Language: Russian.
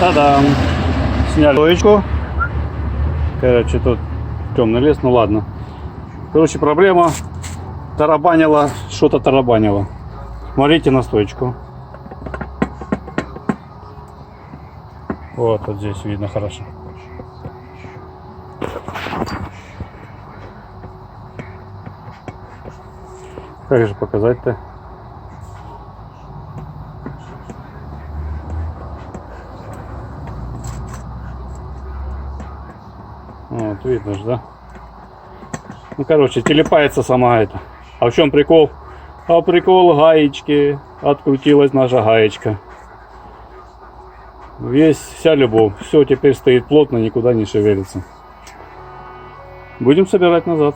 Та-дам! Сняли стоечку. Короче, тут темный лес, ну ладно. Короче, проблема тарабанила, что-то тарабанило. Смотрите на стоечку. Вот здесь видно хорошо. Как же показать-то? Вот, видно же, да? Ну, короче, телепается сама это. А в чем прикол? А прикол гаечки. Открутилась наша гаечка. Вся любовь. Все, теперь стоит плотно, никуда не шевелится. Будем собирать назад.